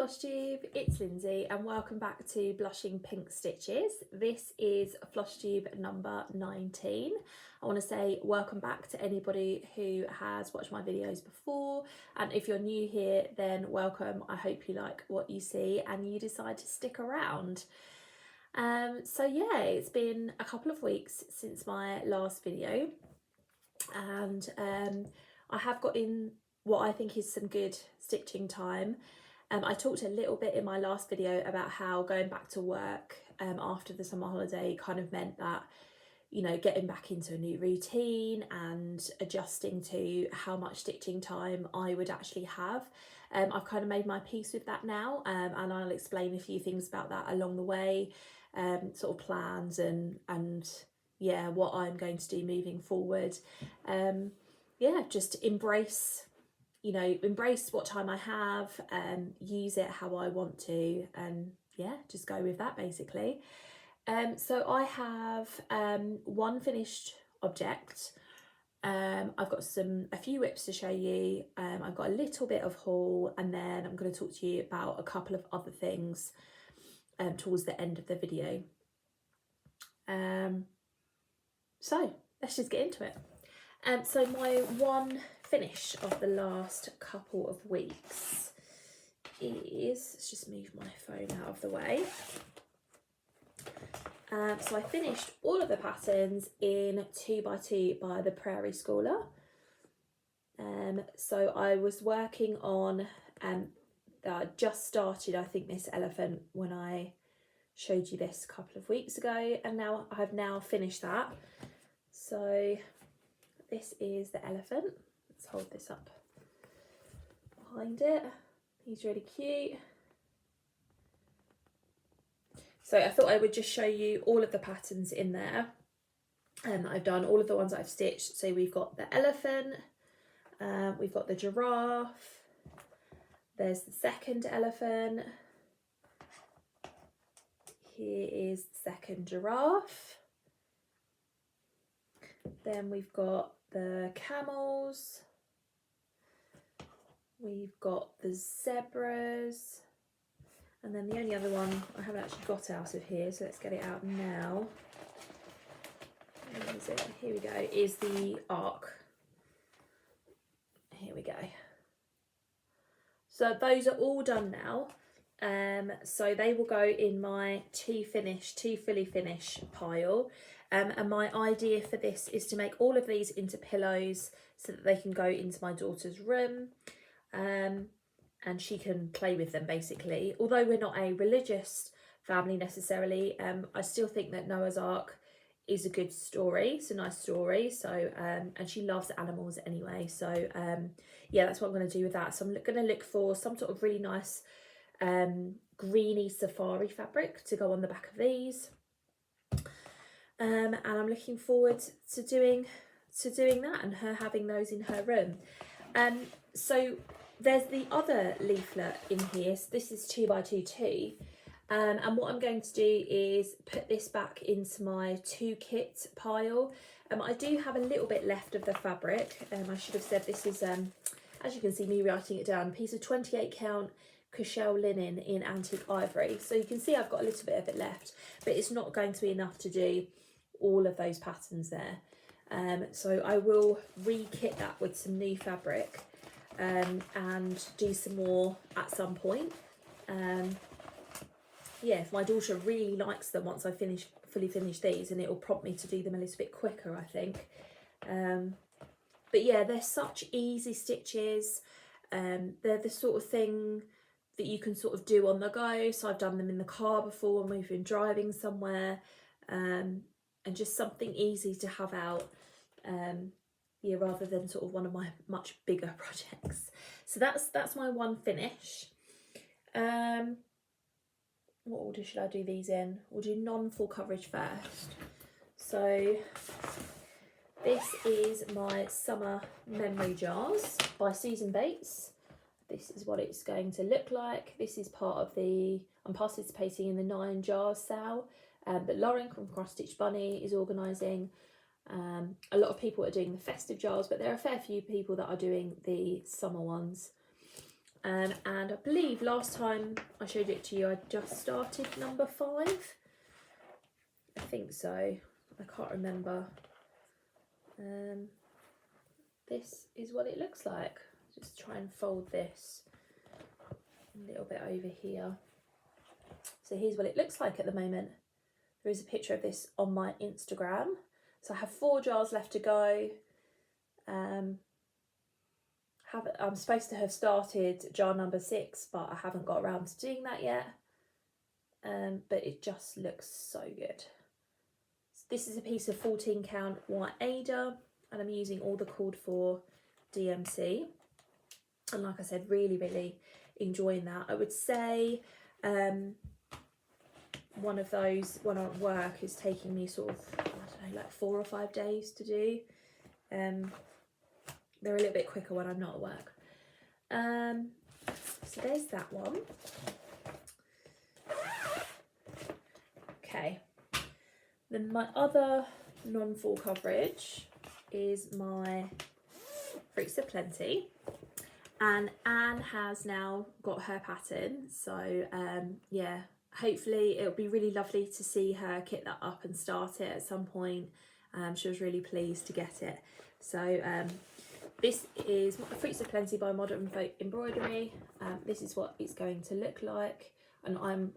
Flosstube, it's Lindsay and welcome back to Blushing Pink Stitches. This is Flosstube number 19. I want to say welcome back to anybody who has watched my videos before, and if you're new here then welcome. I hope you like what you see and you decide to stick around. So yeah, it's been a couple of weeks since my last video and I have got in what I think is some good stitching time. I talked a little bit in my last video about how going back to work after the summer holiday kind of meant that, you know, getting back into a new routine and adjusting to how much stitching time I would actually have. I've kind of made my peace with that now, and I'll explain a few things about that along the way, sort of plans and yeah, what I'm going to do moving forward. Yeah, just embrace what time I have, use it how I want to, and yeah, just go with that basically. So I have one finished object. I've got a few whips to show you. I've got a little bit of haul, and then I'm going to talk to you about a couple of other things towards the end of the video. So let's just get into it. So my one finish of the last couple of weeks is, let's just move my phone out of the way. So I finished all of the patterns in 2x2 by the Prairie Schooler. So I was working on, I just started, I think, this elephant when I showed you this a couple of weeks ago, and now I've now finished that. So this is the elephant. Let's hold this up behind it. He's really cute. So I thought I would just show you all of the patterns in there. I've done all of the ones that I've stitched. So we've got the elephant, we've got the giraffe, there's the second elephant, here is the second giraffe, then we've got the camels, we've got the zebras, and then the only other one I haven't actually got out of here, so let's get it out now. Where is it? Here we go, is the arc. Here we go. So those are all done now. So they will go in my two fully finish pile. And my idea for this is to make all of these into pillows so that they can go into my daughter's room, and she can play with them basically. Although we're not a religious family necessarily, I still think that Noah's Ark is a good story. It's a nice story. So and she loves animals anyway. So yeah, that's what I'm going to do with that. So I'm going to look for some sort of really nice greeny safari fabric to go on the back of these. And I'm looking forward to doing that and her having those in her room. So there's the other leaflet in here. So this is 2x2 too. And what I'm going to do is put this back into my 2 kit pile. I do have a little bit left of the fabric. I should have said this is, as you can see me writing it down, a piece of 28 count Cushell linen in antique ivory. So you can see I've got a little bit of it left, but it's not going to be enough to do all of those patterns there. So I will re-kit that with some new fabric and do some more at some point. Yeah, if my daughter really likes them once I fully finish these, and it will prompt me to do them a little bit quicker, I think. But yeah, they're such easy stitches. They're the sort of thing that you can sort of do on the go. So I've done them in the car before when we've been driving somewhere, and just something easy to have out, yeah, rather than sort of one of my much bigger projects. So that's my one finish. What order should I do these in? We'll do non-full coverage first. So this is my summer memory jars by Susan Bates. This is what it's going to look like. This is part of I'm participating in the 9 jars sale that Lauren from Cross Stitch Bunny is organising. A lot of people are doing the festive jars, but there are a fair few people that are doing the summer ones. And I believe last time I showed it to you, I just started number 5. I think so. I can't remember. This is what it looks like. Just try and fold this a little bit over here. So here's what it looks like at the moment. There is a picture of this on my Instagram. So I have 4 jars left to go. I'm supposed to have started jar number 6, but I haven't got around to doing that yet. But it just looks so good. So this is a piece of 14 count white Ada, and I'm using all the called for DMC. And like I said, really, really enjoying that. I would say one of those when I'm at work is taking me sort of, I don't know, like 4 or 5 days to do. They're a little bit quicker when I'm not at work. So there's that one. Okay. Then my other non-full coverage is my Fruits of Plenty. And Anne has now got her pattern. So yeah, hopefully it'll be really lovely to see her kit that up and start it at some point. She was really pleased to get it. So this is Fruits of Plenty by Modern Folk Embroidery. This is what it's going to look like, and I'm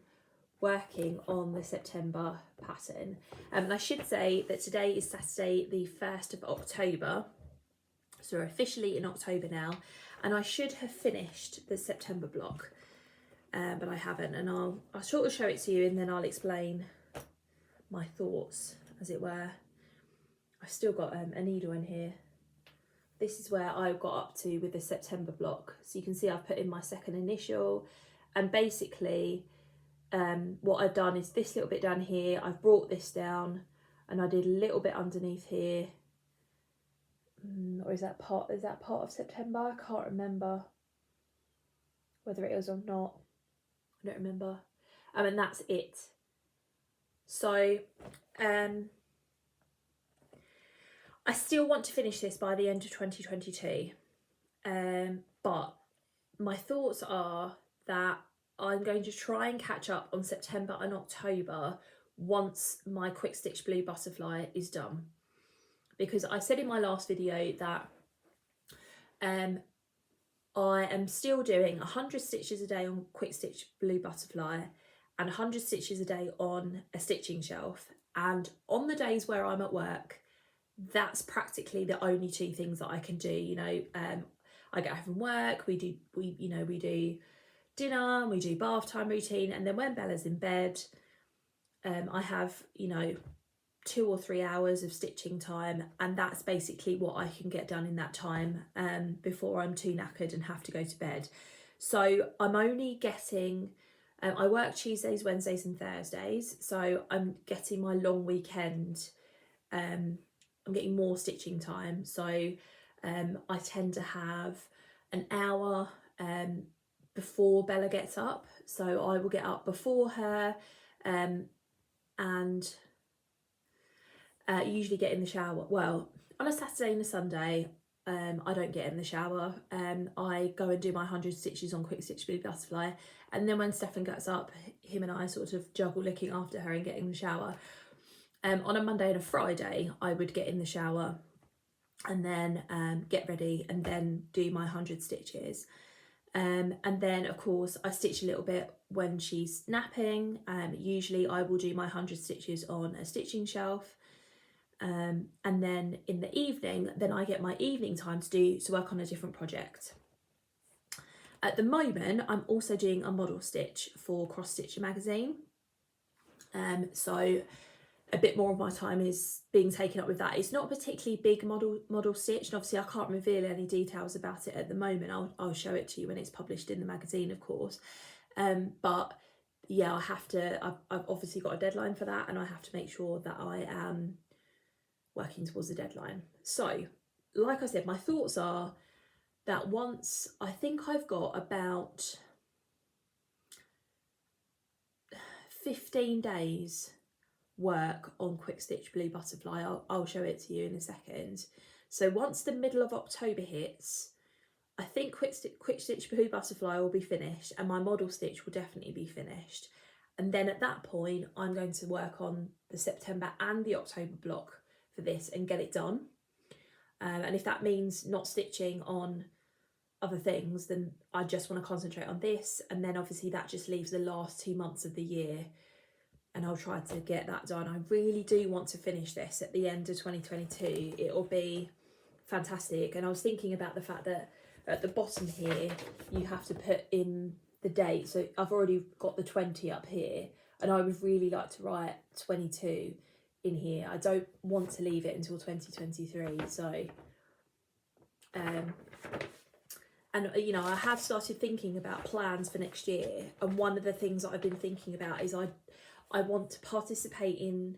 working on the September pattern. And I should say that today is Saturday the 1st of October, so we're officially in October now, and I should have finished the September block, but I haven't, and I'll sort of show it to you and then I'll explain my thoughts, as it were. I've still got a needle in here. This is where I got up to with the September block. So you can see I've put in my second initial, and basically what I've done is this little bit down here, I've brought this down and I did a little bit underneath here. Or is that part of September? I can't remember whether it was or not. I don't remember. And that's it. So I still want to finish this by the end of 2022, but my thoughts are that I'm going to try and catch up on September and October once my quick stitch blue butterfly is done, because I said in my last video that I am still doing 100 stitches a day on quick stitch blue butterfly and 100 stitches a day on a stitching shelf, and on the days where I'm at work, that's practically the only 2 things that I can do. You know, I get home from work, we do dinner, we do bath time routine, and then when Bella's in bed, I have, you know, 2 or 3 hours of stitching time, and that's basically what I can get done in that time before I'm too knackered and have to go to bed. So I'm only getting, I work Tuesdays, Wednesdays and Thursdays, so I'm getting my long weekend, I'm getting more stitching time. So I tend to have an hour before Bella gets up, so I will get up before her and usually get in the shower. Well, on a Saturday and a Sunday I don't get in the shower. I go and do my 100 stitches on quick stitch blue butterfly, and then when Stefan gets up, him and I sort of juggle looking after her and getting in the shower. On a Monday and a Friday I would get in the shower and then get ready and then do my 100 stitches. And then of course I stitch a little bit when she's napping. Usually I will do my 100 stitches on a stitching shelf, and then in the evening then I get my evening time to work on a different project. At the moment I'm also doing a model stitch for Cross Stitcher magazine, so a bit more of my time is being taken up with that. It's not a particularly big model stitch, and obviously I can't reveal any details about it at the moment. I'll show it to you when it's published in the magazine, of course. But yeah, I've obviously got a deadline for that, and I have to make sure that I am working towards the deadline. So like I said, my thoughts are that once I think I've got about 15 days work on quick stitch blue butterfly. I'll show it to you in a second. So once the middle of October hits, I think quick stitch blue butterfly will be finished, and my model stitch will definitely be finished. And then at that point, I'm going to work on the September and the October block for this and get it done. And if that means not stitching on other things, then I just want to concentrate on this. And then obviously that just leaves the last 2 months of the year, and I'll try to get that done. I really do want to finish this at the end of 2022. It will be fantastic. And I was thinking about the fact that at the bottom here, you have to put in the date. So I've already got the 20 up here, and I would really like to write 22 in here. I don't want to leave it until 2023. So, and you know, I have started thinking about plans for next year. And one of the things that I've been thinking about is I want to participate in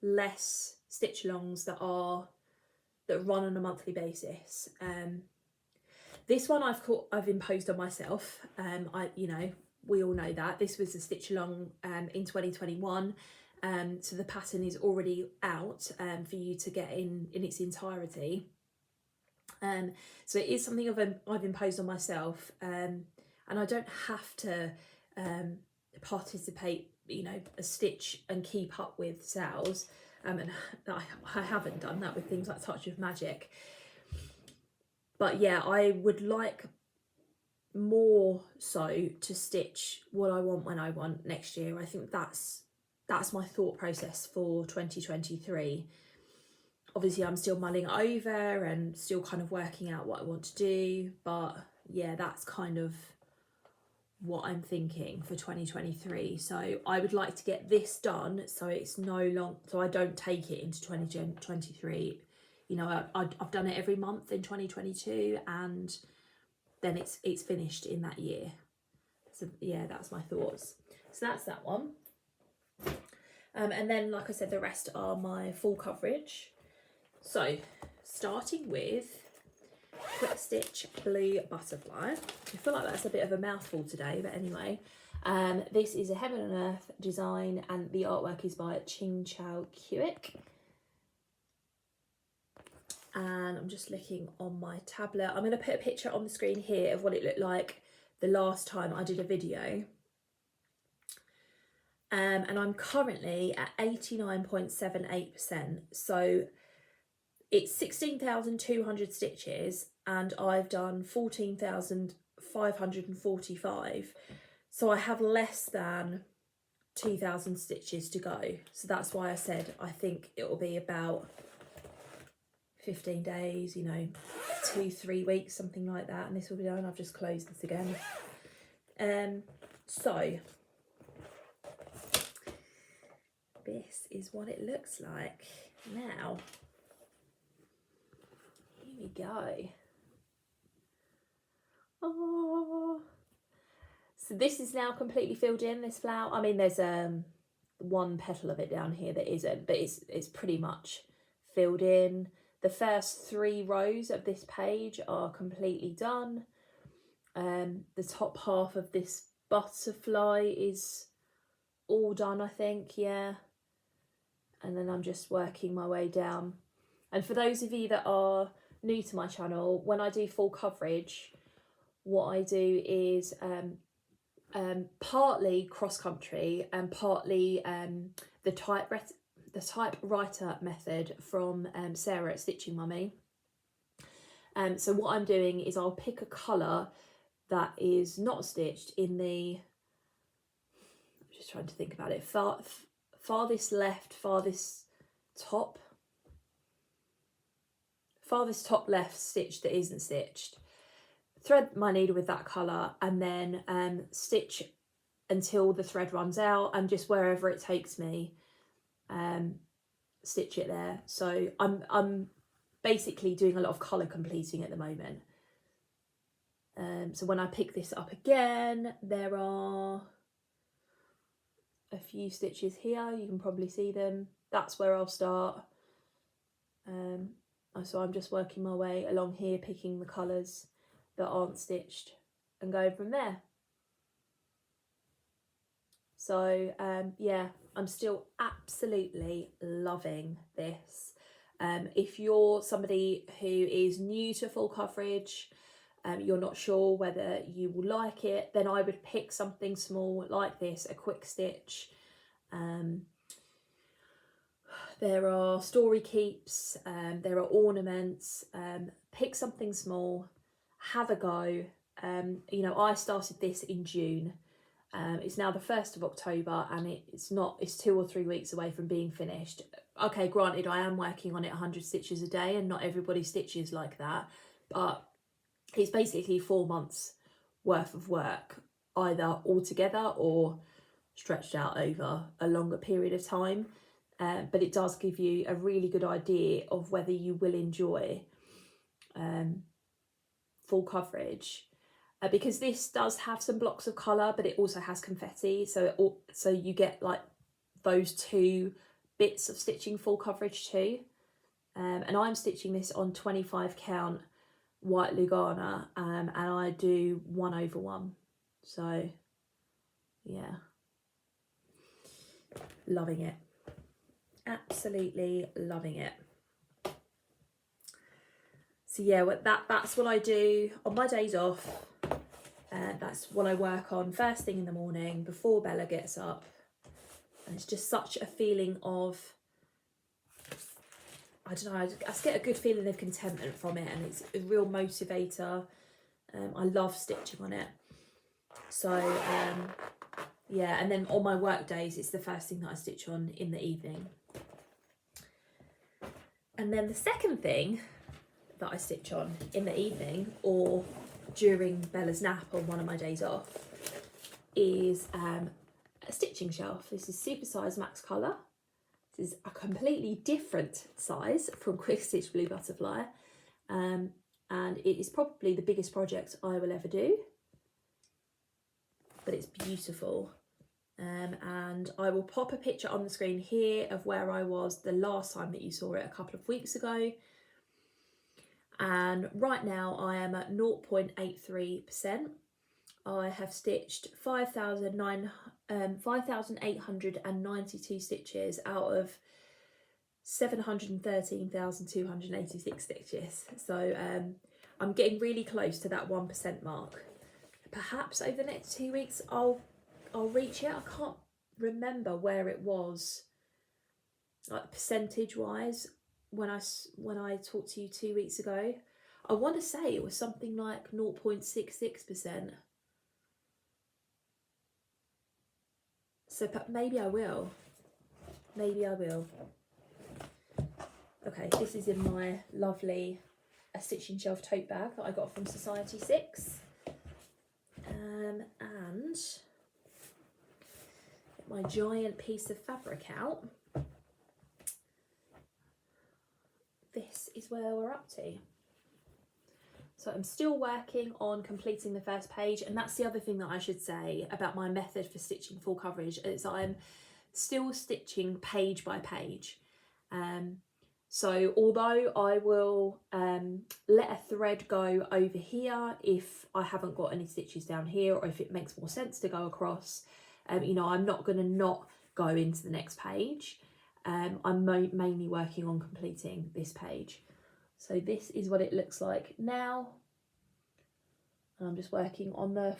less stitch alongs that run on a monthly basis. This one I've imposed on myself. You know, we all know that this was a stitch along in 2021. So the pattern is already out for you to get in its entirety. So it is something I've imposed on myself, and I don't have to participate, you know, a stitch and keep up with sales. And I haven't done that with things like Touch of Magic. But yeah, I would like more so to stitch what I want when I want next year. I think that's my thought process for 2023. Obviously, I'm still mulling it over and still kind of working out what I want to do. But yeah, that's kind of what I'm thinking for 2023. So I would like to get this done so it's so I don't take it into 2023. You know, I've done it every month in 2022, and then it's finished in that year. So yeah, that's my thoughts. So that's that one. And then, like I said, the rest are my full coverage. So starting with Quick Stitch Blue Butterfly. I feel like that's a bit of a mouthful today, but anyway. This is a Heaven and Earth design, and the artwork is by Ching-Chao Kuik. And I'm just looking on my tablet. I'm going to put a picture on the screen here of what it looked like the last time I did a video. And I'm currently at 89.78%. So it's 16,200 stitches, and I've done 14,545. So I have less than 2,000 stitches to go. So that's why I said I think it will be about 15 days, you know, 2-3 weeks, something like that, and this will be done. I've just closed this again. So this is what it looks like now. Here we go. Oh, so this is now completely filled in, this flower. I mean, there's one petal of it down here that isn't, but it's pretty much filled in. The first 3 rows of this page are completely done. The top half of this butterfly is all done, I think, yeah. And then I'm just working my way down. And for those of you that are new to my channel, when I do full coverage, what I do is partly cross-country and partly the typewriter method from Sarah at Stitching Mummy. So what I'm doing is I'll pick a colour that is not stitched in the, I'm just trying to think about it, farthest left, farthest top left stitch that isn't stitched. Thread my needle with that colour, and then stitch until the thread runs out, and just wherever it takes me, stitch it there. So I'm basically doing a lot of colour completing at the moment. So when I pick this up again, there are a few stitches here, you can probably see them. That's where I'll start. So I'm just working my way along here, picking the colours that aren't stitched and going from there. So yeah, I'm still absolutely loving this. If you're somebody who is new to full coverage, you're not sure whether you will like it, then I would pick something small like this, a quick stitch. There are story keeps, there are ornaments. Pick something small, have a go. You know, I started this in June. It's now the 1st of October and it's 2 or 3 weeks away from being finished. Okay, granted, I am working on it 100 stitches a day and not everybody stitches like that, but it's basically 4 months worth of work, either all together or stretched out over a longer period of time. But it does give you a really good idea of whether you will enjoy full coverage. Because this does have some blocks of colour, but it also has confetti, so you get like those 2 bits of stitching full coverage too. And I'm stitching this on 25 count white Lugana, and I do 1/1. So yeah, loving it, absolutely loving it. So yeah, that's what I do on my days off. That's what I work on first thing in the morning before Bella gets up. And it's just such a feeling of, I don't know, I just get a good feeling of contentment from it, and it's a real motivator. I love stitching on it. So yeah, and then on my work days, it's the first thing that I stitch on in the evening. And then the second thing that I stitch on in the evening or during Bella's nap on one of my days off is a stitching shelf. This is super size max colour. This is a completely different size from Quick Stitch Blue Butterfly, and it is probably the biggest project I will ever do, but it's beautiful. And I will pop a picture on the screen here of where I was the last time that you saw it a couple of weeks ago. And right now I am at 0.83%. I have stitched 5,892 stitches out of 713,286 stitches. So I'm getting really close to that 1% mark. Perhaps over the next 2 weeks I'll reach it. I can't remember where it was, like percentage wise, when I talked to you 2 weeks ago. I want to say it was something like 0.66%. So maybe I will. Maybe I will. Okay, this is in my lovely A Stitching Shelf tote bag that I got from Society 6. And get my giant piece of fabric out. This is where we're up to. So I'm still working on completing the first page, and that's the other thing that I should say about my method for stitching full coverage, is I'm still stitching page by page. So although I will let a thread go over here if I haven't got any stitches down here, or if it makes more sense to go across, you know, I'm not going to not go into the next page. I'm mainly working on completing this page. So this is what it looks like now. And I'm just working on the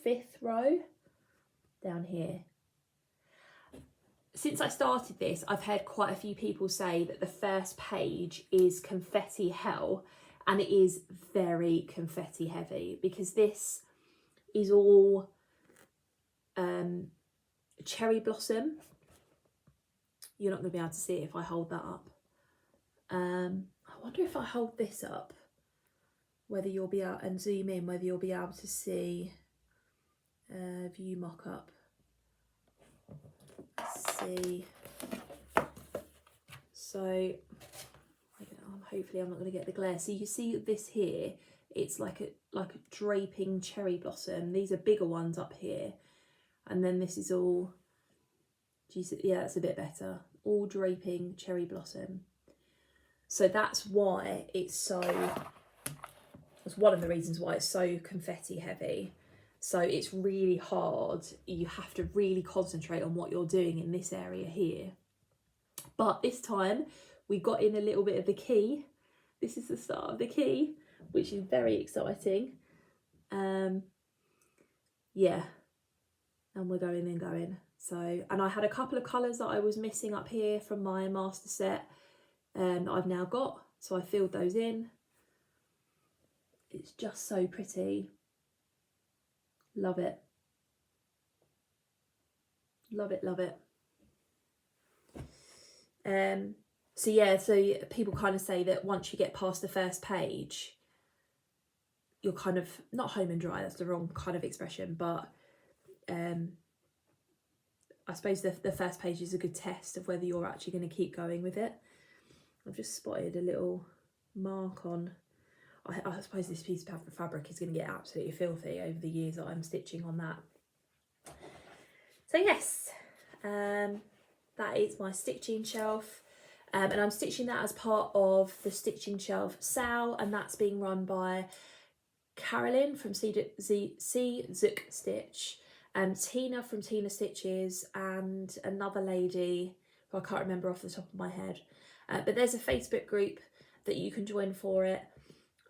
5th row down here. Since I started this, I've heard quite a few people say that the first page is confetti hell, and it is very confetti heavy because this is all cherry blossom. You're not going to be able to see it if I hold that up. I wonder if I hold this up, whether you'll be able, and zoom in, whether you'll be able to see view mock-up. Let's see. So hopefully I'm not going to get the glare. So you see this here, it's like a draping cherry blossom. These are bigger ones up here, and then this is all, do you see? Yeah, that's a bit better. All draping cherry blossom. So that's why it's one of the reasons why it's so confetti heavy. So it's really hard. You have to really concentrate on what you're doing in this area here. But this time we got in a little bit of the key. This is the start of the key, which is very exciting. Yeah, and we're going and going. So, and I had a couple of colours that I was missing up here from my master set that I've now got, so I filled those in. It's just so pretty. Love it. Love it, love it. So yeah, so people kind of say that once you get past the first page, you're kind of, not home and dry, that's the wrong kind of expression, but I suppose the first page is a good test of whether you're actually going to keep going with it. I've just spotted a little mark on, I suppose this piece of fabric is going to get absolutely filthy over the years that I'm stitching on that. So yes, that is my stitching shelf, and I'm stitching that as part of the Stitching Shelf Sal, and that's being run by Carolyn from Zook Stitch, Tina from Tina Stitches, and another lady who I can't remember off the top of my head, but there's a Facebook group that you can join for it,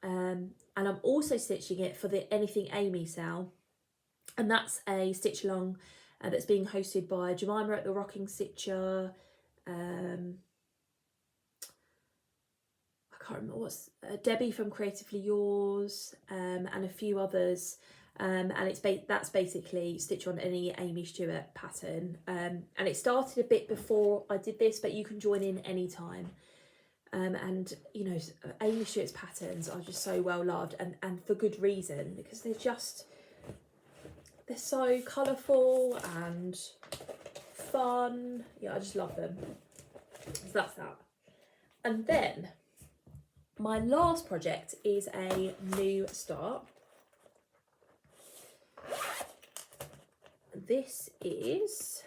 and I'm also stitching it for the anythingaimeesal, and that's a stitch along that's being hosted by Jemima at the Rocking Stitcher, I can't remember what's, Debbie from Creatively Yours, and a few others, and that's basically stitch on any Amy Stewart pattern, and it started a bit before I did this, but you can join in anytime, and you know, Amy Stewart's patterns are just so well loved, and for good reason, because they're so colourful and fun. Yeah, I just love them. So that's that. And then my last project is a new start. This is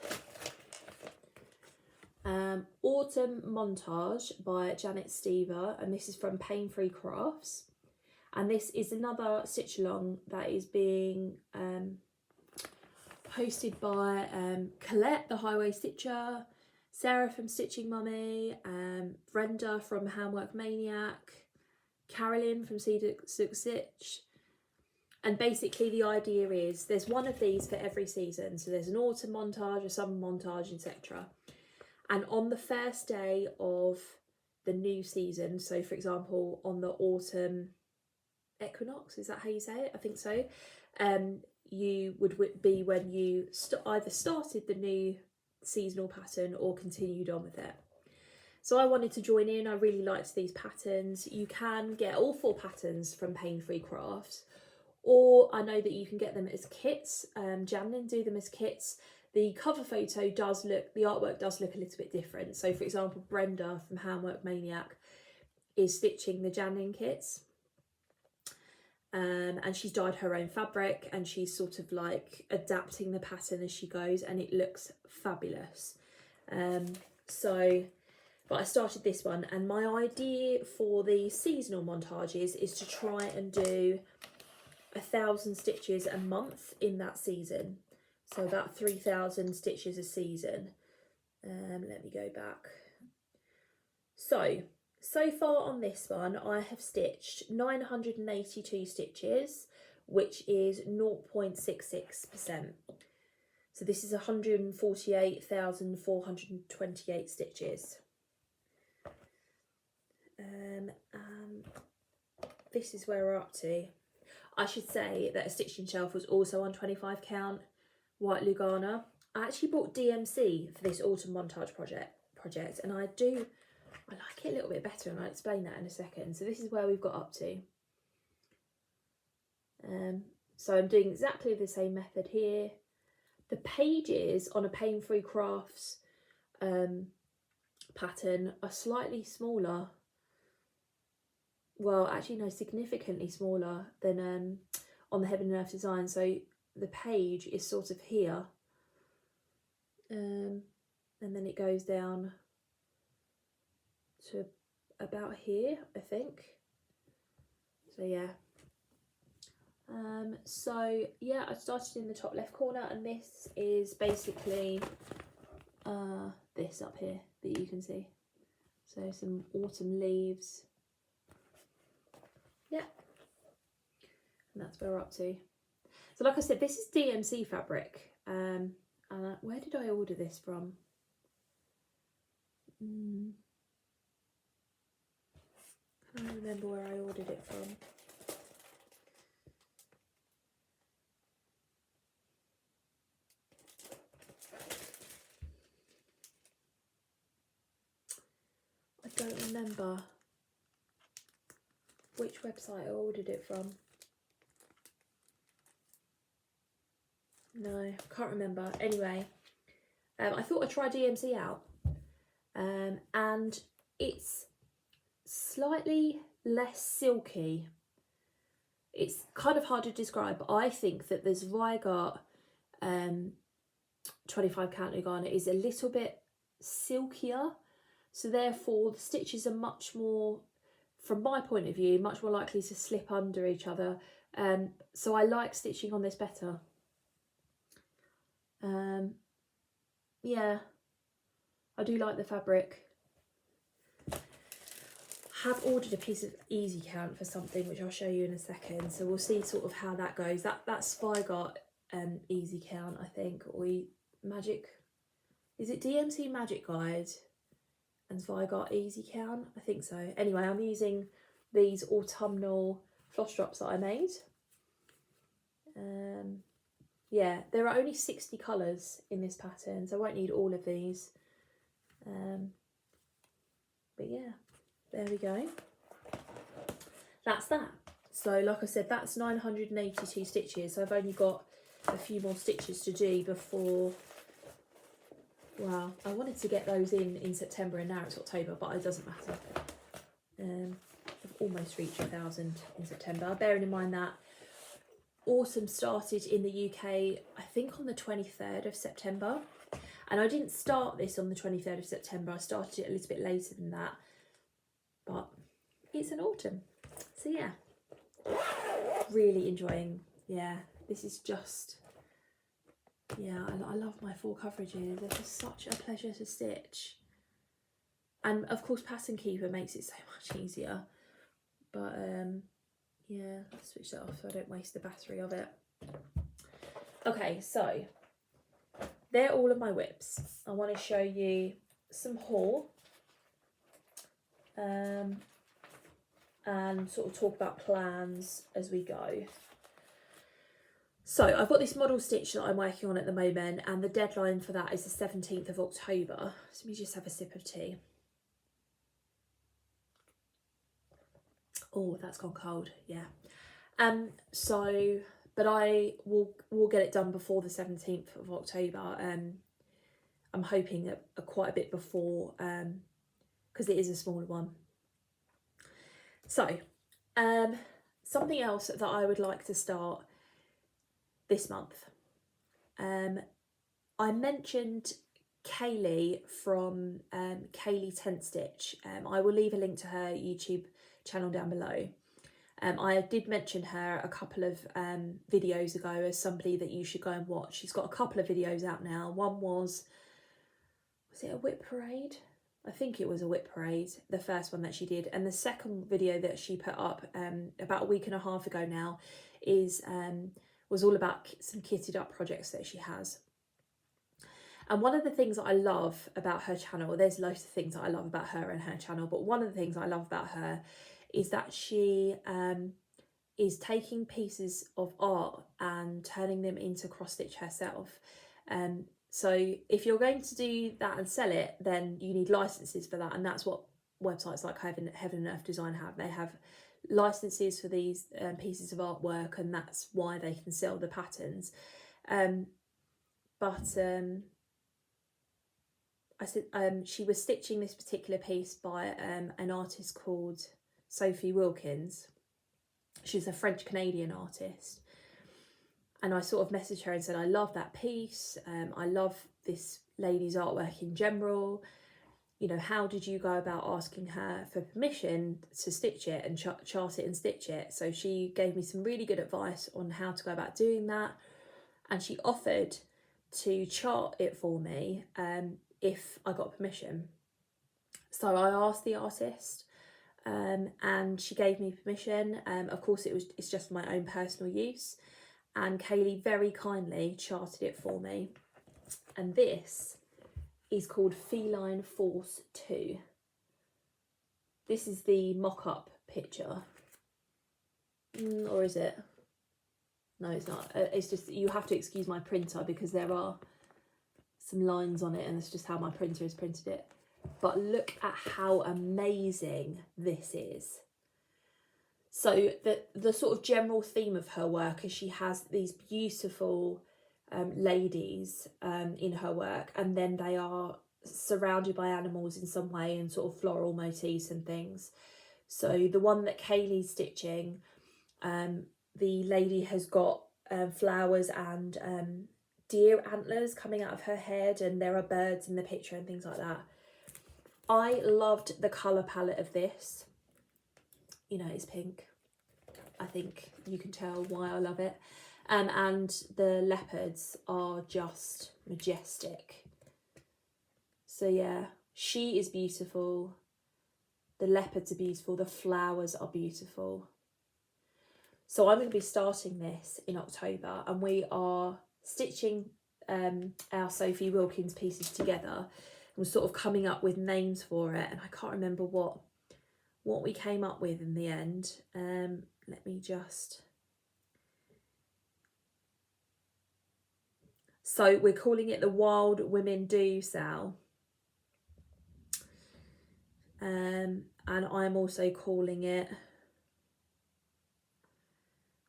Autumn Montage by Janet Stever, and this is from Pain Free Crafts. And this is another stitch along that is being hosted by Colette, the Highway Stitcher, Sarah from Stitching Mummy, Brenda from Handwork Maniac, Carolyn from Sook Stitch. And basically the idea is there's one of these for every season. So there's an autumn montage, a summer montage, etc. And on the first day of the new season, so for example on the autumn equinox, is that how you say it? I think so. You would be when you either started the new seasonal pattern or continued on with it. So I wanted to join in. I really liked these patterns. You can get all 4 patterns from Pain Free Crafts, or I know that you can get them as kits. Janlin do them as kits. The cover photo does look, the artwork does look a little bit different. So for example, Brenda from Handwork Maniac is stitching the Janlin kits. And she's dyed her own fabric, and she's sort of like adapting the pattern as she goes, and it looks fabulous. But I started this one, and my idea for the seasonal montages is to try and do 1,000 stitches a month in that season, so about 3,000 stitches a season. Let me go back. So far on this one, I have stitched 982 stitches, which is 0.66%. So this is 148,428 stitches. And this is where we're up to. I should say that a stitching shelf was also on 25 count white Lugana. I actually bought DMC for this autumn montage project, and I like it a little bit better, and I'll explain that in a second. So this is where we've got up to. So I'm doing exactly the same method here. The pages on a Pain Free Crafts pattern are slightly smaller. Well, actually no, significantly smaller than on the Heaven and Earth design. So the page is sort of here, and then it goes down to about here, I think. So yeah. So yeah, I started in the top left corner, and this is basically this up here that you can see. So some autumn leaves. Yeah. and that's where we're up to. So like I said, this is DMC fabric. Where did I order this from? I can't remember where I ordered it from. I don't remember which website I ordered it from. No, I can't remember. Anyway, I thought I'd try DMC out. And it's slightly less silky. It's kind of hard to describe, but I think that this Zweigart 25 count garnet is a little bit silkier. So therefore the stitches are much more, from my point of view, much more likely to slip under each other. So I like stitching on this better. Yeah, I do like the fabric. Have ordered a piece of easy count for something which I'll show you in a second, so we'll see sort of how that goes. That's Zweigart easy count, I think, or magic, is it DMC Magic Guide and Zweigart easy count? I think so. Anyway, I'm using these autumnal floss drops that I made. Yeah, there are only 60 colours in this pattern, so I won't need all of these. But yeah, there we go. That's that. So like I said, that's 982 stitches. So I've only got a few more stitches to do before, well, I wanted to get those in September and now it's October, but it doesn't matter. I've almost reached 1,000 in September, bearing in mind that autumn started in the UK, I think on the 23rd of September. And I didn't start this on the 23rd of September, I started it a little bit later than that. But it's an autumn. So yeah, really enjoying, yeah, this is just, yeah, I love my full coverages. They're just such a pleasure to stitch. And of course Pattern Keeper makes it so much easier. But yeah, let's switch that off so I don't waste the battery of it. Okay, so they're all of my whips. I want to show you some haul and sort of talk about plans as we go. So I've got this model stitch that I'm working on at the moment, and the deadline for that is the 17th of October. So let me just have a sip of tea. Oh, that's gone cold, yeah. But I will get it done before the 17th of October. I'm hoping quite a bit before, because it is a smaller one. So, something else that I would like to start this month. I mentioned Kayli from Kayli Tent Stitch. I will leave a link to her YouTube channel down below. I did mention her a couple of videos ago as somebody that you should go and watch. She's got a couple of videos out now. One was it a whip parade? I think it was a whip parade, the first one that she did. And the second video that she put up about a week and a half ago now was all about some kitted up projects that she has. And one of the things that I love about her channel, there's loads of things that I love about her and her channel, but one of the things I love about her is that she is taking pieces of art and turning them into cross stitch herself. So if you're going to do that and sell it, then you need licenses for that, and that's what websites like Heaven and Earth Design have. They have licenses for these pieces of artwork, and that's why they can sell the patterns. I said she was stitching this particular piece by an artist called Sophie Wilkins. She's a French-Canadian artist. And I sort of messaged her and said, I love that piece. I love this lady's artwork in general. You know, how did you go about asking her for permission to stitch it and chart it and stitch it? So she gave me some really good advice on how to go about doing that. And she offered to chart it for me if I got permission. So I asked the artist and she gave me permission. Of course it's just for my own personal use, and Kayli very kindly charted it for me, and this is called Feline Force 2. This is the mock-up picture, or is it? No, it's not. It's just, you have to excuse my printer because there are some lines on it and it's just how my printer has printed it. But look at how amazing this is. So the sort of general theme of her work is she has these beautiful ladies in her work, and then they are surrounded by animals in some way and sort of floral motifs and things. So the one that Kayli's stitching, the lady has got flowers and deer antlers coming out of her head, and there are birds in the picture and things like that. I loved the colour palette of this. You know, it's pink. I think you can tell why I love it. And the leopards are just majestic. So yeah, she is beautiful. The leopards are beautiful. The flowers are beautiful. So I'm going to be starting this in October, and we are stitching our Sophie Wilkins pieces together. We're sort of coming up with names for it, and I can't remember what we came up with in the end. Let me just... So we're calling it the Wild Women Do Sal. And I'm also calling it...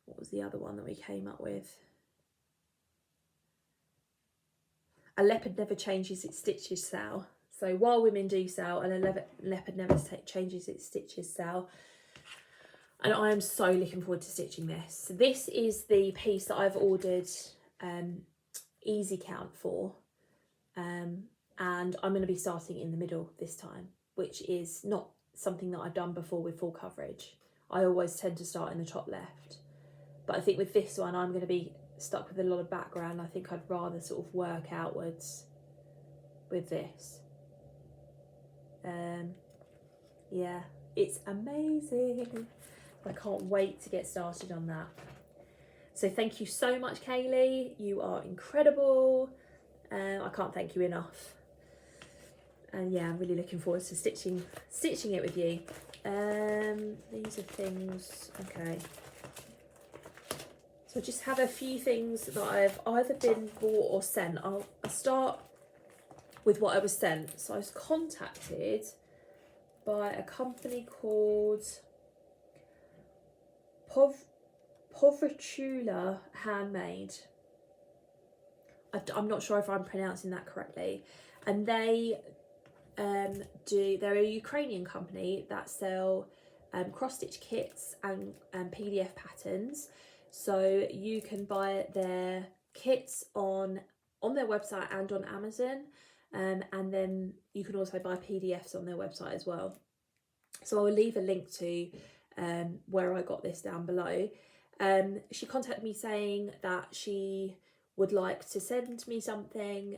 What was the other one that we came up with? A Leopard Never Changes Its Stitches Sal. So Wild Women Do Sal, and a leopard never changes its stitches sal. And I am so looking forward to stitching this. So this is the piece that I've ordered easy count for. And I'm going to be starting in the middle this time, which is not something that I've done before with full coverage. I always tend to start in the top left. But I think with this one, I'm going to be stuck with a lot of background. I think I'd rather sort of work outwards with this. Yeah, it's amazing. I can't wait to get started on that. So thank you so much, Kayli. You are incredible. I can't thank you enough. And yeah, I'm really looking forward to stitching it with you. These are things, okay. So I just have a few things that I've either been bought or sent. I'll start with what I was sent. So I was contacted by a company called Povrachula Handmade. I'm not sure if I'm pronouncing that correctly. And they're a Ukrainian company that sell cross-stitch kits and PDF patterns. So you can buy their kits on their website and on Amazon. And then you can also buy PDFs on their website as well. So I will leave a link to where I got this down below. She contacted me saying that she would like to send me something.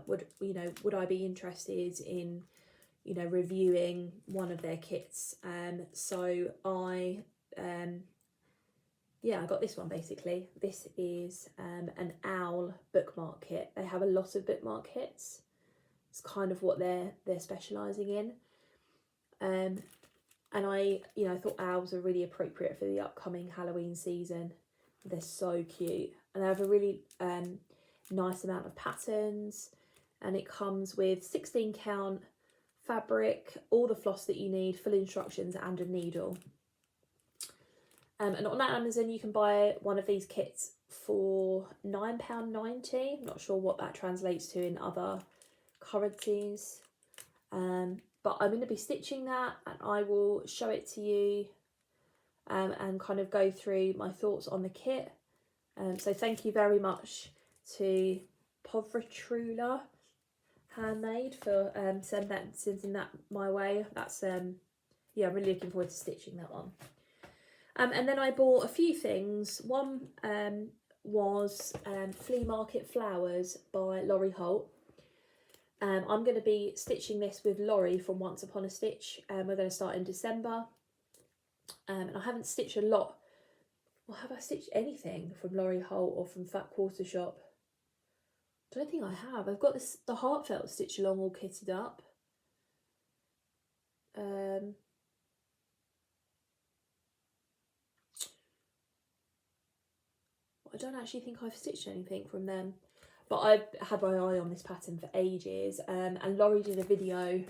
Would I be interested in, reviewing one of their kits? So I got this one basically. This is an owl bookmark kit. They have a lot of bookmark kits. It's kind of what they're specialising in. And I thought owls are really appropriate for the upcoming Halloween season. They're so cute, and they have a really nice amount of patterns, and it comes with 16 count fabric, all the floss that you need, full instructions, and a needle. And on Amazon you can buy one of these kits for £9.90. I'm not sure what that translates to in other currencies. But I'm going to be stitching that, and I will show it to you and kind of go through my thoughts on the kit. So thank you very much to Povrachula Handmade for sending that my way. That's I'm really looking forward to stitching that one. And then I bought a few things. One was Flea Market Flowers by Laurie Holt. I'm going to be stitching this with Laurie from Once Upon a Stitch. We're going to start in December. And I haven't stitched a lot. Well, have I stitched anything from Laurie Holt or from Fat Quarter Shop? I don't think I have. I've got this, the Heartfelt stitch along all kitted up. I don't actually think I've stitched anything from them, but I've had my eye on this pattern for ages. And Laurie did a video a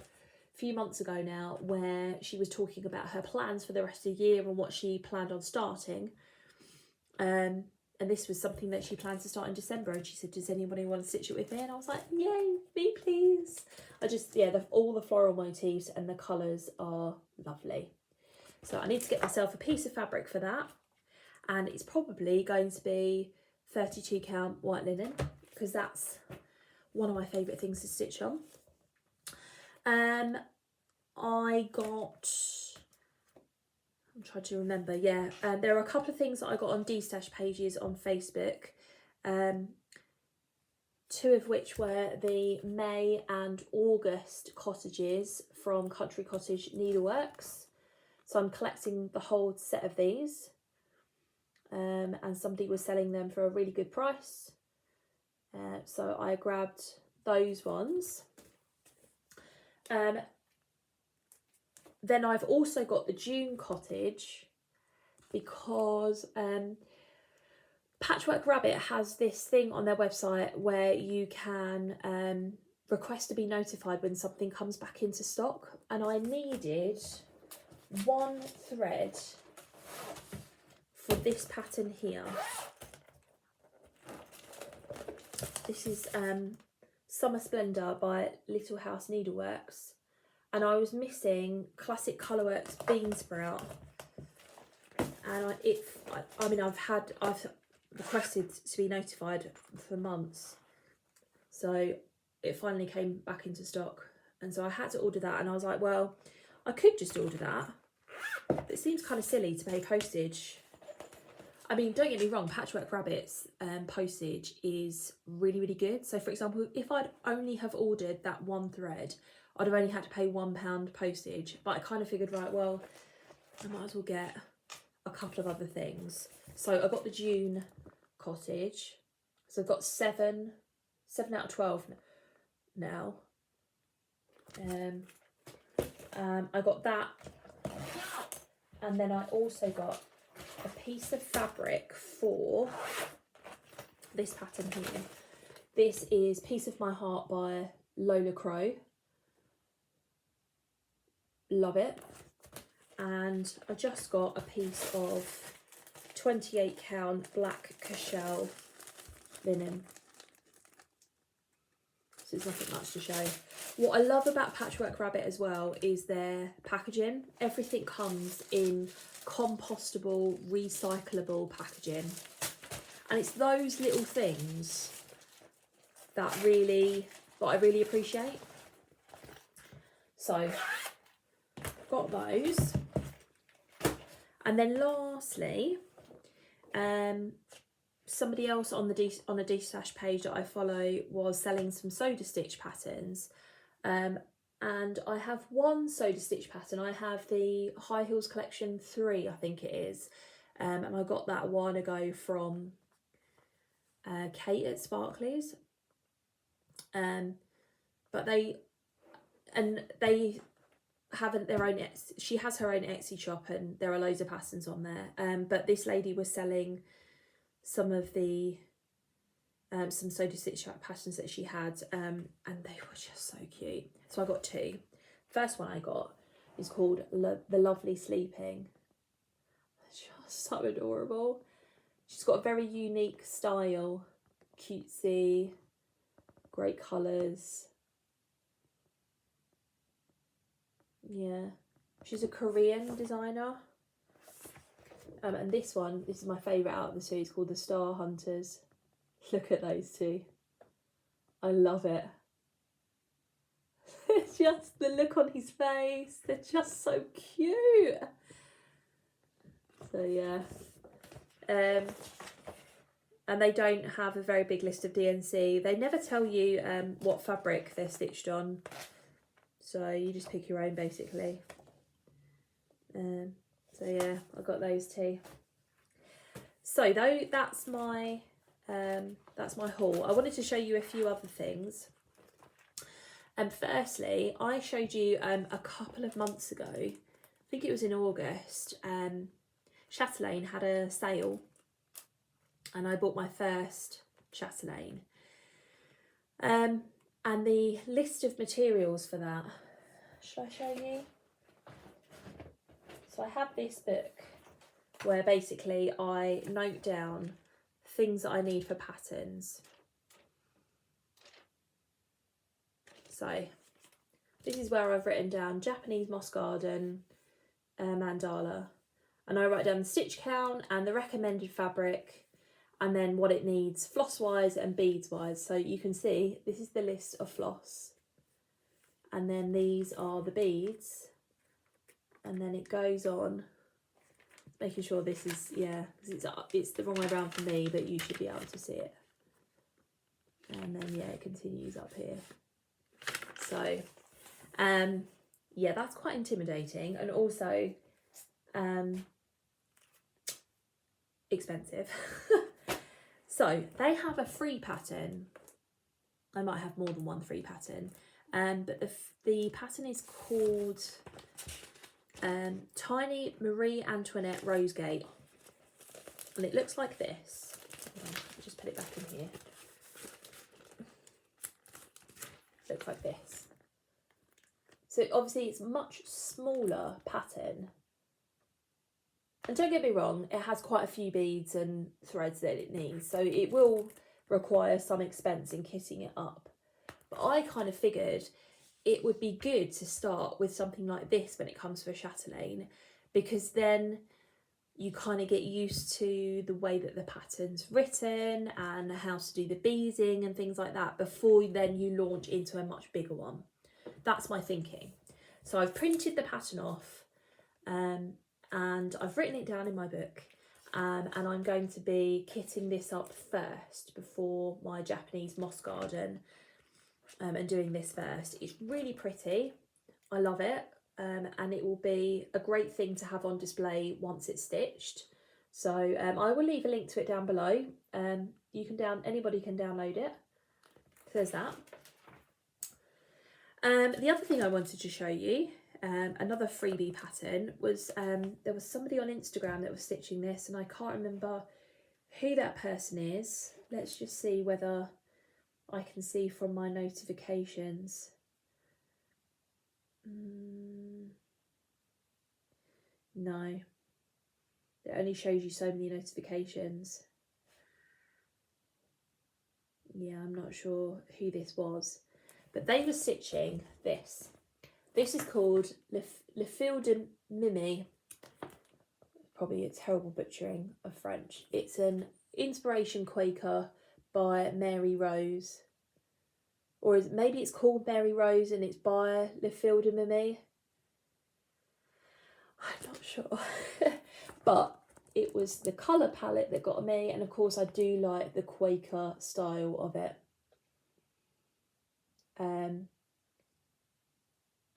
few months ago now where she was talking about her plans for the rest of the year and what she planned on starting. And this was something that she planned to start in December, and she said, does anybody want to stitch it with me? And I was like, yay, me please. I just, yeah, all the floral motifs and the colours are lovely. So I need to get myself a piece of fabric for that, and it's probably going to be 32 count white linen, because that's one of my favourite things to stitch on. I got, I'm trying to remember, yeah, there are a couple of things that I got on Dstash pages on Facebook, two of which were the May and August cottages from Cottage Needleworks. So I'm collecting the whole set of these, and somebody was selling them for a really good price, so I grabbed those ones. Then I've also got the June cottage, because Patchwork Rabbit has this thing on their website where you can request to be notified when something comes back into stock, and I needed one thread for this pattern here. This is Summer Splendor by Little House Needleworks, and I was missing Classic Colourworks Bean Sprout, and I've requested to be notified for months, so it finally came back into stock, and so I had to order that. And I was like, well, I could just order that, but it seems kind of silly to pay postage. I mean, don't get me wrong, Patchwork Rabbit's postage is really, really good. So for example, if I'd only have ordered that one thread, I'd have only had to pay £1 postage, but I kind of figured, right, well, I might as well get a couple of other things. So I got the June cottage, so I've got 7 out of 12 now. I got that, and then I also got a piece of fabric for this pattern here. This is Piece of My Heart by Lola Crow. Love it. And I just got a piece of 28 count black cashel linen. So there's nothing much to show. What I love about Patchwork Rabbit as well is their packaging. Everything comes in compostable, recyclable packaging, and it's those little things that I really appreciate. So got those, and then lastly, somebody else on a Dstash page that I follow was selling some soda stitch patterns, and I have one soda stitch pattern. I have the High Heels Collection 3, I think it is, and I got that a while ago from Kate at Sparkly's, but they have their own, she has her own Etsy shop, and there are loads of patterns on there, but this lady was selling some of the some soda stitch patterns that she had, and they were just so cute. So I got two. First one I got is called The Lovely Sleeping. It's just so adorable. She's got a very unique style, cutesy, great colours. Yeah, she's a Korean designer. And this is my favourite out of the two. It's called The Star Hunters. Look at those two. I love it. It's just the look on his face. They're just so cute. So yeah. and they don't have a very big list of DNC. They never tell you what fabric they're stitched on, so you just pick your own basically. So yeah, I got those two. So though that's my haul. I wanted to show you a few other things. And firstly, I showed you a couple of months ago, I think it was in August, Chatelaine had a sale and I bought my first chatelaine. And the list of materials for that, should I show you? So I have this book where basically I note down things that I need for patterns. So this is where I've written down Japanese moss garden mandala, and I write down the stitch count and the recommended fabric, and then what it needs floss wise and beads wise. So you can see this is the list of floss, and then these are the beads, and then it goes on, making sure this is, yeah, it's the wrong way around for me, but you should be able to see it. And then yeah, it continues up here. So yeah, that's quite intimidating, and also expensive. So they have a free pattern. I might have more than one free pattern, but the pattern is called Tiny Marie Antoinette Rosegate, and it looks like this. I'll just put it back in here. Looks like this. So obviously it's much smaller pattern, and don't get me wrong, it has quite a few beads and threads that it needs, so it will require some expense in kitting it up. But I kind of figured it would be good to start with something like this when it comes to a chatelaine, because then you kind of get used to the way that the pattern's written and how to do the beading and things like that before then you launch into a much bigger one. That's my thinking. So I've printed the pattern off, and I've written it down in my book, and I'm going to be kitting this up first before my Japanese moss garden, and doing this first. It's really pretty, I love it, and it will be a great thing to have on display once it's stitched. So I will leave a link to it down below. Anybody can download it. There's that. The other thing I wanted to show you, another freebie pattern, was there was somebody on Instagram that was stitching this, and I can't remember who that person is. Let's just see whether I can see from my notifications. No, it only shows you so many notifications. Yeah, I'm not sure who this was, but they were stitching this. This is called Le Fil de Mimi. Probably a terrible butchering of French. It's an Inspiration Quaker by Mary Rose, or maybe it's called Mary Rose and it's by Le Fil de Mimi. I'm not sure. But it was the colour palette that got me, and of course I do like the Quaker style of it.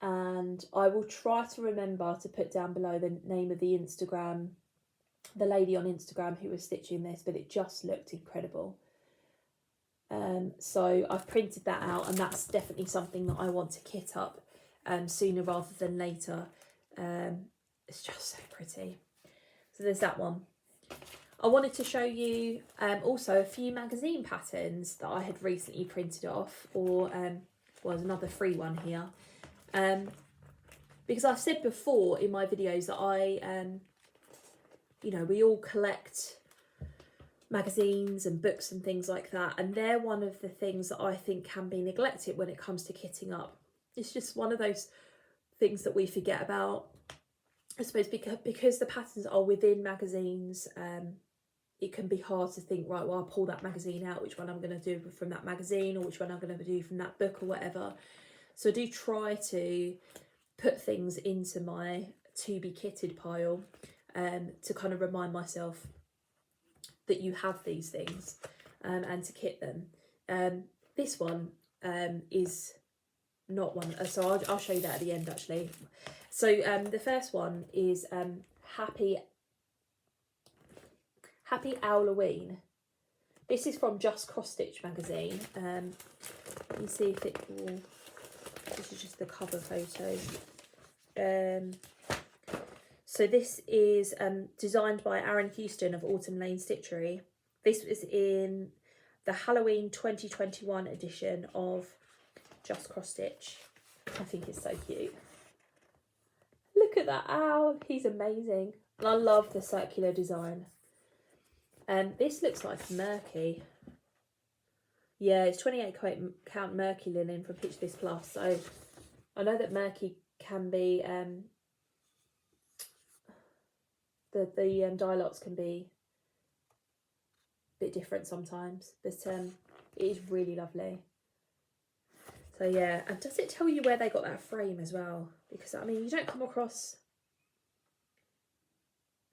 And I will try to remember to put down below the name of the lady on Instagram who was stitching this, but it just looked incredible. So I've printed that out, and that's definitely something that I want to kit up sooner rather than later. It's just so pretty. So there's that one. I wanted to show you also a few magazine patterns that I had recently printed off, or well, there's another free one here. Because I've said before in my videos that I, we all collect magazines and books and things like that, and they're one of the things that I think can be neglected when it comes to kitting up. It's just one of those things that we forget about, I suppose, because the patterns are within magazines. It can be hard to think, right, well, I'll pull that magazine out, which one I'm going to do from that magazine, or which one I'm going to do from that book or whatever. So I do try to put things into my to be kitted pile, to kind of remind myself that you have these things and to kit them. This one is not one, so I'll show you that at the end actually. So the first one is Happy Owl-oween. This is from Just Cross Stitch magazine. Let me see if it will. This is just the cover photo. So this is designed by Aaron Houston of Autumn Lane Stitchery. This was in the Halloween 2021 edition of Just Cross Stitch. I think it's so cute. Look at that owl, he's amazing. And I love the circular design. This looks like murky. Yeah, it's 28 count murky linen from Pitch This Plus. So I know that murky can be, the dye lots can be a bit different sometimes, but it is really lovely. So yeah, and does it tell you where they got that frame as well? Because I mean, you don't come across,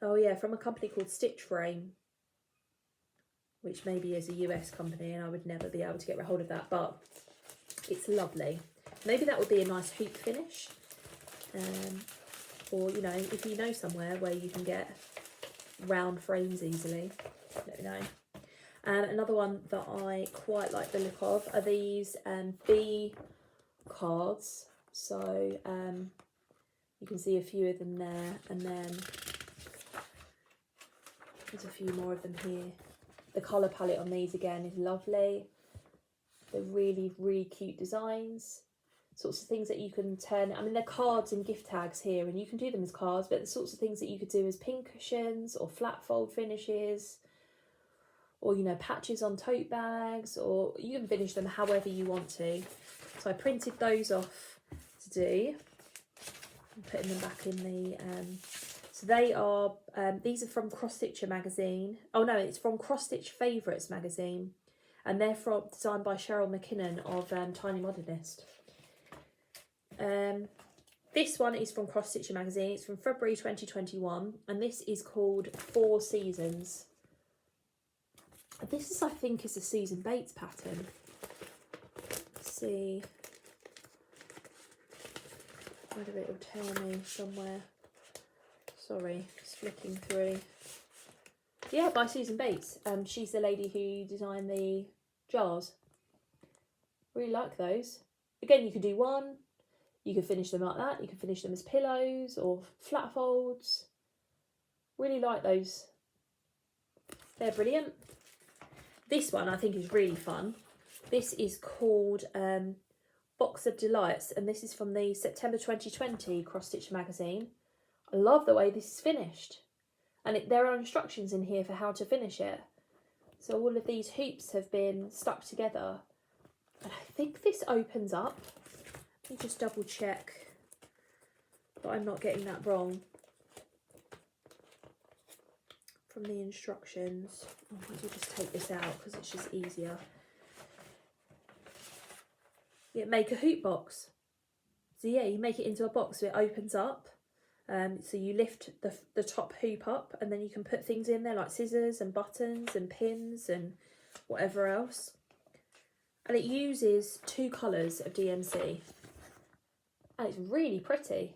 oh yeah, from a company called Stitch Frame, which maybe is a US company, and I would never be able to get a hold of that, but it's lovely. Maybe that would be a nice hoop finish, or you know, if you know somewhere where you can get round frames easily, let me know. Another one that I quite like the look of are these bee cards. So you can see a few of them there, and then there's a few more of them here. The colour palette on these again is lovely. They're really, really cute designs. Sorts of things that you can turn, I mean, they're cards and gift tags here, and you can do them as cards, but the sorts of things that you could do as pin cushions or flat fold finishes, or, you know, patches on tote bags, or you can finish them however you want to. So I printed those off to do. I'm putting them back in the, so they are, these are from Cross Stitcher magazine. Oh no, it's from Cross Stitch Favourites magazine. And they're designed by Cheryl McKinnon of Tiny Modernist. This one is from Cross Stitcher magazine. It's from February 2021, and this is called 4 Seasons. This is, I think, is a Susan Bates pattern. Let's see whether it will tell me somewhere. Sorry, just flicking through. Yeah, by Susan Bates. She's the lady who designed the jars. Really like those. Again, you could do one. You can finish them like that. You can finish them as pillows or flat folds. Really like those. They're brilliant. This one I think is really fun. This is called Box of Delights, and this is from the September 2020 Cross Stitch magazine. I love the way this is finished. And there are instructions in here for how to finish it. So all of these hoops have been stuck together. And I think this opens up. Let me just double check that I'm not getting that wrong from the instructions. I might as well just take this out because it's just easier. Yeah, make a hoop box. So yeah, you make it into a box so it opens up. So you lift the top hoop up, and then you can put things in there like scissors and buttons and pins and whatever else. And it uses 2 colours of DMC. And it's really pretty.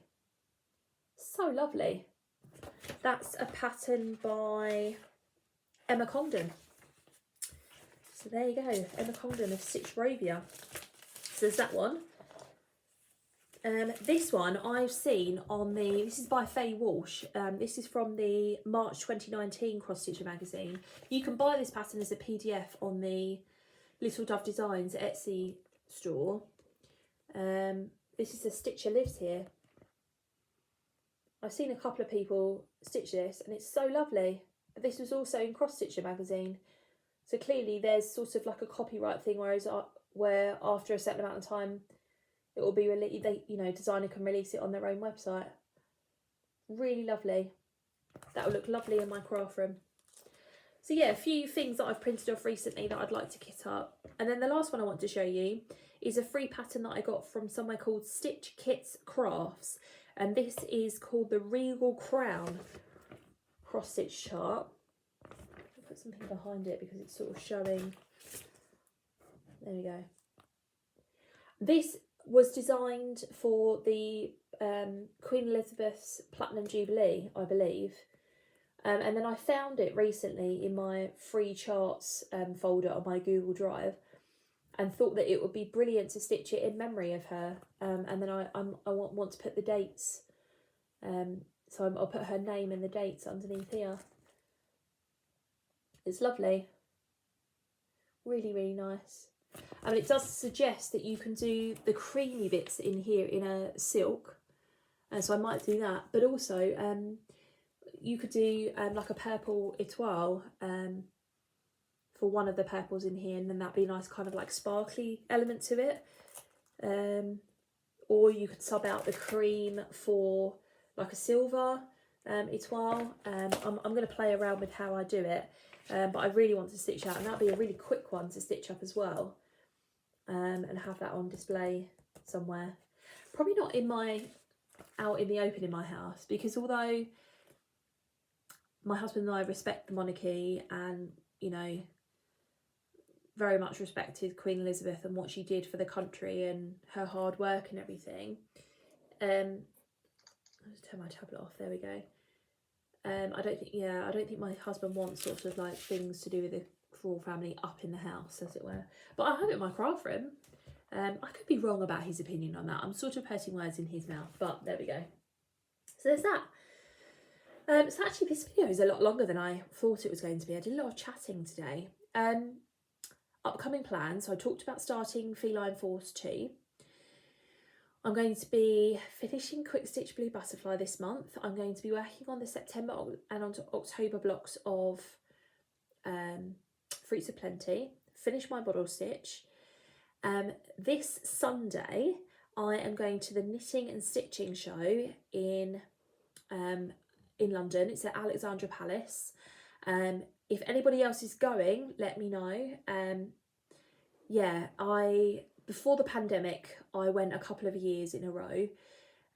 So lovely. That's a pattern by Emma Congdon. So there you go, Emma Congdon of Stitch Rovia. So there's that one. This one I've seen on this is by Faye Walsh. This is from the March 2019 Cross Stitcher magazine. You can buy this pattern as a PDF on the Little Dove Designs Etsy store. This is a Stitcher Lives Here. I've seen a couple of people stitch this and it's so lovely. This was also in Cross Stitcher magazine. So clearly there's sort of like a copyright thing, where after a certain amount of time it will be released, you know, designer can release it on their own website. Really lovely. That will look lovely in my craft room. So yeah, a few things that I've printed off recently that I'd like to kit up. And then the last one I want to show you is a free pattern that I got from somewhere called Stitch Kits Crafts. And this is called the Regal Crown cross stitch chart. I'll put something behind it because it's sort of showing. There we go. This was designed for the Queen Elizabeth's Platinum Jubilee, I believe. And then I found it recently in my free charts folder on my Google Drive, and thought that it would be brilliant to stitch it in memory of her. And then I want to put the dates. So I'll put her name and the dates underneath here. It's lovely. Really, really nice. And it does suggest that you can do the creamy bits in here in a silk. So I might do that. But also, you could do like a purple etoile for one of the purples in here, and then that'd be a nice kind of like sparkly element to it. Or you could sub out the cream for like a silver etoile. I'm going to play around with how I do it, but I really want to stitch out, and that'd be a really quick one to stitch up as well, and have that on display somewhere. Probably not in out in the open in my house, because although my husband and I respect the monarchy and, you know, very much respected Queen Elizabeth and what she did for the country and her hard work and everything. I'll just turn my tablet off. There we go. I don't think my husband wants sort of like things to do with the royal family up in the house, as it were. But I have it in my craft room. I could be wrong about his opinion on that. I'm sort of putting words in his mouth, but there we go. So there's that. So actually this video is a lot longer than I thought it was going to be. I did a lot of chatting today. Upcoming plans. So I talked about starting Feline Force 2. I'm going to be finishing Quick Stitch Blue Butterfly this month. I'm going to be working on the September and on October blocks of Fruits of Plenty. Finish my bottle stitch. This Sunday I am going to the Knitting and Stitching show in London. It's at Alexandra Palace. If anybody else is going, let me know. Yeah, before the pandemic, I went a couple of years in a row,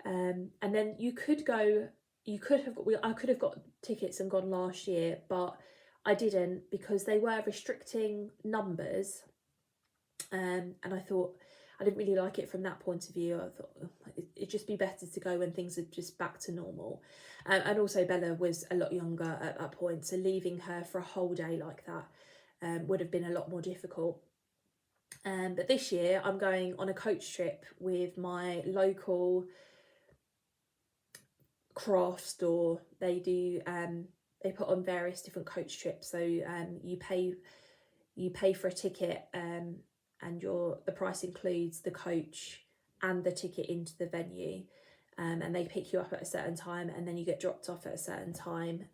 and then I could have got tickets and gone last year, but I didn't because they were restricting numbers, and I thought I didn't really like it from that point of view. I thought it'd just be better to go when things are just back to normal. And also Bella was a lot younger at that point, so leaving her for a whole day like that would have been a lot more difficult. But this year I'm going on a coach trip with my local craft store. They do they put on various different coach trips, so you pay for a ticket, and the price includes the coach and the ticket into the venue, and they pick you up at a certain time and then you get dropped off at a certain time.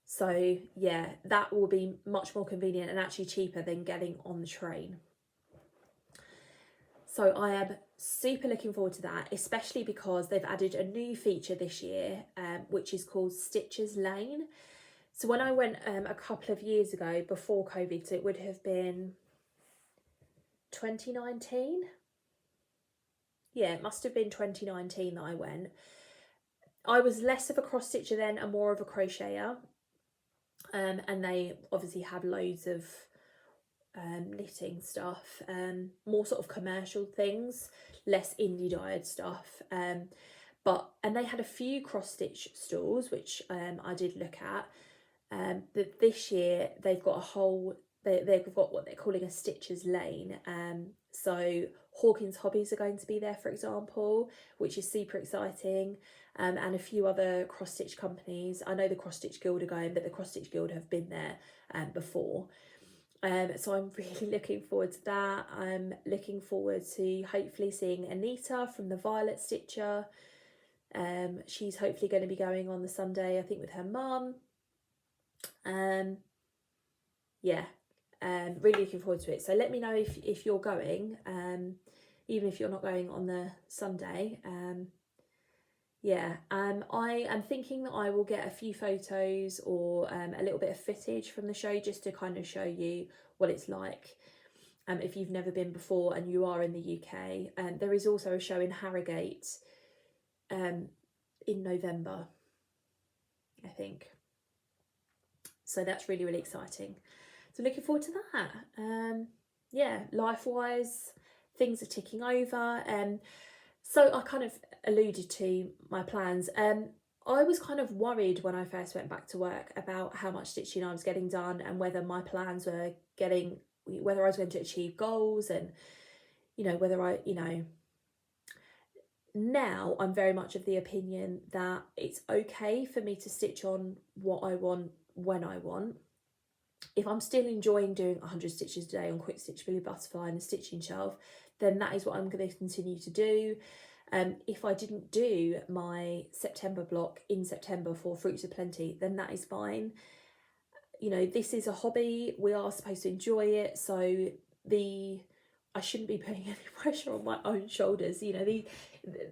So yeah, that will be much more convenient and actually cheaper than getting on the train. So I am super looking forward to that, especially because they've added a new feature this year, which is called Stitcher's Lane. So when I went a couple of years ago before COVID, so it would have been 2019. Yeah, it must have been 2019 that I went. I was less of a cross stitcher then and more of a crocheter. And they obviously have loads of knitting stuff, more sort of commercial things, less indie dyed stuff. And they had a few cross stitch stalls, which I did look at. But this year they've got they've got what they're calling a Stitcher's Lane. So Hawkins Hobbies are going to be there, for example, which is super exciting. And a few other cross stitch companies. I know the Cross Stitch Guild are going, but the Cross Stitch Guild have been there before. So I'm really looking forward to that. I'm looking forward to hopefully seeing Anita from the Violet Stitcher. She's hopefully going to be going on the Sunday, I think, with her mum. Yeah, really looking forward to it. So let me know if you're going, even if you're not going on the Sunday. Yeah, I am thinking that I will get a few photos or a little bit of footage from the show, just to kind of show you what it's like if you've never been before and you are in the UK. There is also a show in Harrogate in November, I think. So that's really, really exciting. So looking forward to that. Yeah, life-wise, things are ticking over. So I kind of alluded to my plans. I was kind of worried when I first went back to work about how much stitching I was getting done and whether my plans were whether I was going to achieve goals, and, you know, whether I, you know, now I'm very much of the opinion that it's okay for me to stitch on what I want when I want. If I'm still enjoying doing 100 stitches a day on Quick Stitch Billy Butterfly and a stitching shelf, then that is what I'm going to continue to do. If I didn't do my September block in September for Fruits of Plenty, then that is fine. You know, this is a hobby. We are supposed to enjoy it. So I shouldn't be putting any pressure on my own shoulders. You know,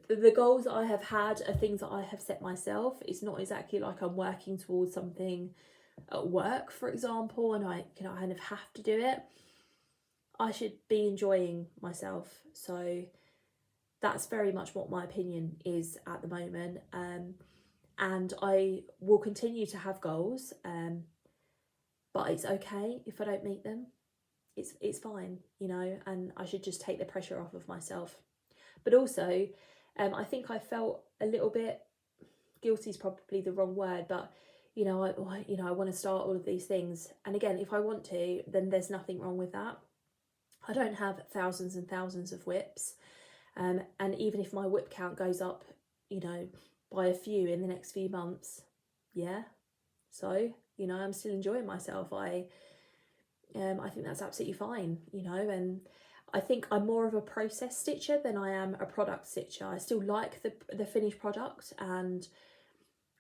the goals that I have had are things that I have set myself. It's not exactly like I'm working towards something at work, for example, and I kind of have to do it. I should be enjoying myself. So that's very much what my opinion is at the moment. And I will continue to have goals, but it's okay if I don't meet them. It's fine, you know, and I should just take the pressure off of myself. But also, I think I felt a little bit guilty is probably the wrong word, but you know, I want to start all of these things. And again, if I want to, then there's nothing wrong with that. I don't have thousands and thousands of whips. And even if my whip count goes up, you know, by a few in the next few months, yeah. So, you know, I'm still enjoying myself. I think that's absolutely fine, you know, and I think I'm more of a process stitcher than I am a product stitcher. I still like the finished product, and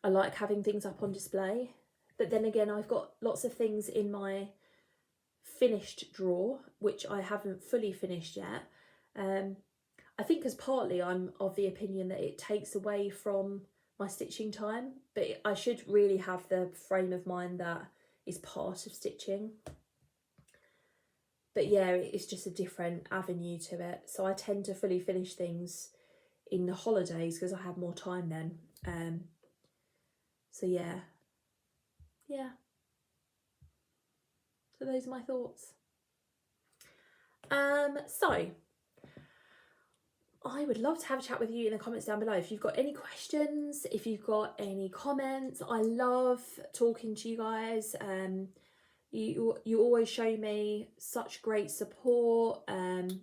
I like having things up on display. But then again, I've got lots of things in my finished drawer, which I haven't fully finished yet. I think because partly I'm of the opinion that it takes away from my stitching time, but I should really have the frame of mind that is part of stitching. But yeah, it's just a different avenue to it. So I tend to fully finish things in the holidays because I have more time then. So yeah. So those are my thoughts. So I would love to have a chat with you in the comments down below. If you've got any questions, if you've got any comments, I love talking to you guys. You always show me such great support, and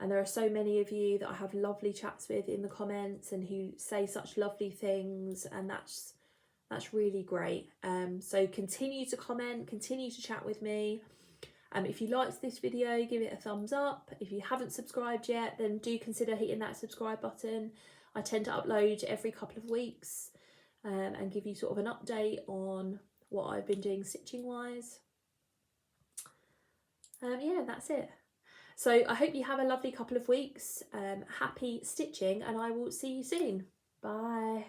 there are so many of you that I have lovely chats with in the comments and who say such lovely things, and that's really great. So continue to comment, continue to chat with me. If you liked this video, give it a thumbs up. If you haven't subscribed yet, then do consider hitting that subscribe button. I tend to upload every couple of weeks, and give you sort of an update on what I've been doing stitching wise. Yeah, that's it. So I hope you have a lovely couple of weeks. Happy stitching, and I will see you soon. Bye.